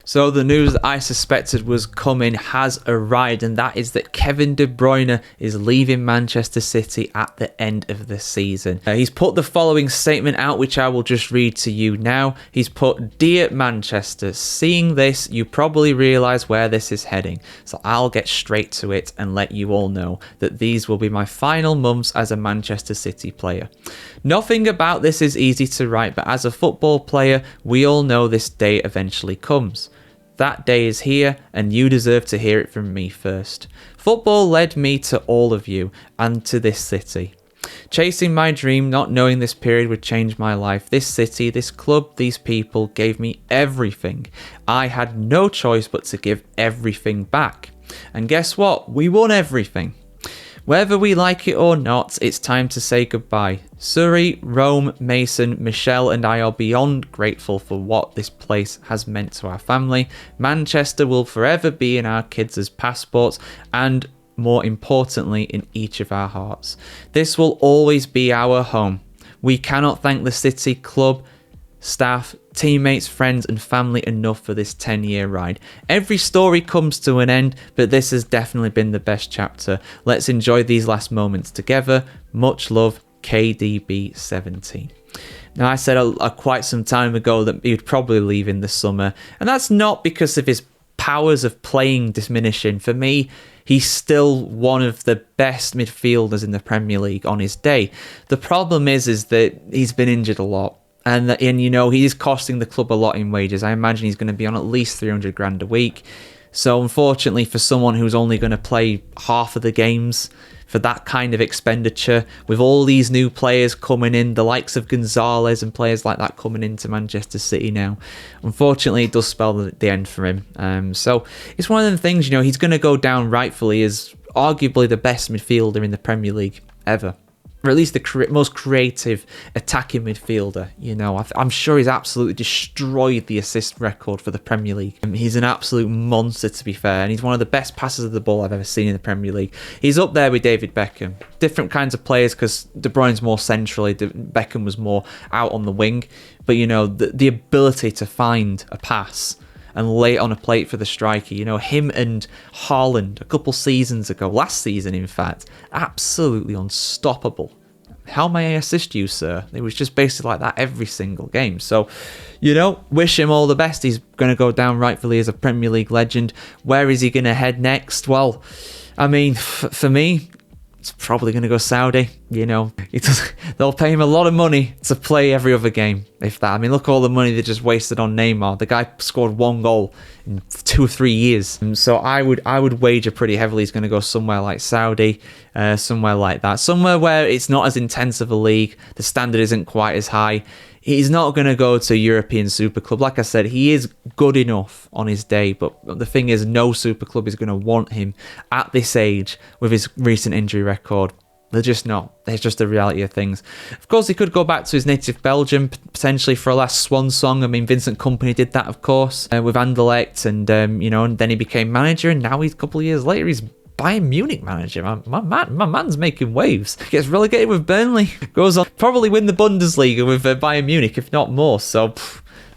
So the news that I suspected was coming has arrived, and that is that Kevin De Bruyne is leaving Manchester City at the end of the season. He's put the following statement out, which I will just read to you now. He's put, "Dear Manchester, seeing this, you probably realise where this is heading. So I'll get straight to it and let you all know that these will be my final months as a Manchester City player. Nothing about this is easy to write, but as a football player, we all know this day eventually comes. That day is here, and you deserve to hear it from me first. Football led me to all of you, and to this city. Chasing my dream, not knowing this period would change my life. This city, this club, these people gave me everything. I had no choice but to give everything back. And guess what? We won everything. Whether we like it or not, it's time to say goodbye. Surrey, Rome, Mason, Michelle and I are beyond grateful for what this place has meant to our family. Manchester will forever be in our kids' passports and, more importantly, in each of our hearts. This will always be our home. We cannot thank the City Club, staff, teammates, friends and family enough for this 10-year ride. Every story comes to an end, but this has definitely been the best chapter. Let's enjoy these last moments together. Much love, KDB17. Now, I said quite some time ago that he would probably leave in the summer, and that's not because of his powers of playing diminishing. For me, he's still one of the best midfielders in the Premier League on his day. The problem is that he's been injured a lot. And you know, he is costing the club a lot in wages. I imagine he's going to be on at least 300 grand a week. So unfortunately, for someone who's only going to play half of the games for that kind of expenditure, with all these new players coming in, the likes of Gonzalez and players like that coming into Manchester City now, unfortunately, it does spell the end for him. So it's one of them things, you know, he's going to go down rightfully as arguably the best midfielder in the Premier League ever. Or at least the most creative attacking midfielder. You know, I'm sure he's absolutely destroyed the assist record for the Premier League. He's an absolute monster, to be fair, and he's one of the best passers of the ball I've ever seen in the Premier League. He's up there with David Beckham. Different kinds of players, because De Bruyne's more centrally, Beckham was more out on the wing. But, you know, the ability to find a pass and lay it on a plate for the striker. You know, him and Haaland a couple seasons ago, last season in fact, absolutely unstoppable. How may I assist you, sir? It was just basically like that every single game. So, you know, wish him all the best. He's going to go down rightfully as a Premier League legend. Where is he going to head next? Well, I mean, for me, it's probably going to go Saudi. You know, they'll pay him a lot of money to play every other game, if that. I mean, look at all the money they just wasted on Neymar. The guy scored 1 goal in 2 or 3 years. So I would wager pretty heavily he's going to go somewhere like Saudi, somewhere like that. Somewhere where it's not as intense of a league, the standard isn't quite as high. He's not going to go to a European super club. Like I said, he is good enough on his day, but the thing is, no super club is going to want him at this age with his recent injury record. They're just not. It's just the reality of things. Of course, he could go back to his native Belgium, potentially for a last swan song. I mean, Vincent Kompany did that, of course, with Anderlecht, and you know, and then he became manager, and now he's a couple of years later, he's Bayern Munich manager. My man's making waves. Gets relegated with Burnley. Goes on probably win the Bundesliga with Bayern Munich, if not more. So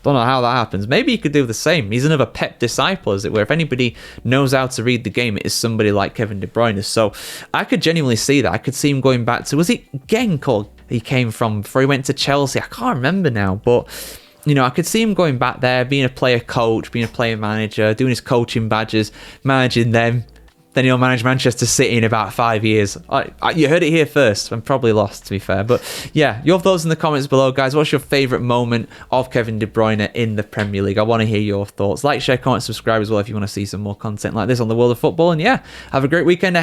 don't know how that happens. Maybe he could do the same. He's another Pep disciple, as it were. If anybody knows how to read the game, it is somebody like Kevin De Bruyne. So I could genuinely see that. I could see him going back to, was it Genk or he came from before he went to Chelsea? I can't remember now, but you know, I could see him going back there, being a player coach, being a player manager, doing his coaching badges, managing them. Then he'll manage Manchester City in about 5 years. You heard it here first. I'm probably lost, to be fair. But yeah, your thoughts in the comments below, guys. What's your favourite moment of Kevin De Bruyne in the Premier League? I want to hear your thoughts. Like, share, comment, subscribe as well if you want to see some more content like this on the world of football. And yeah, have a great weekend ahead.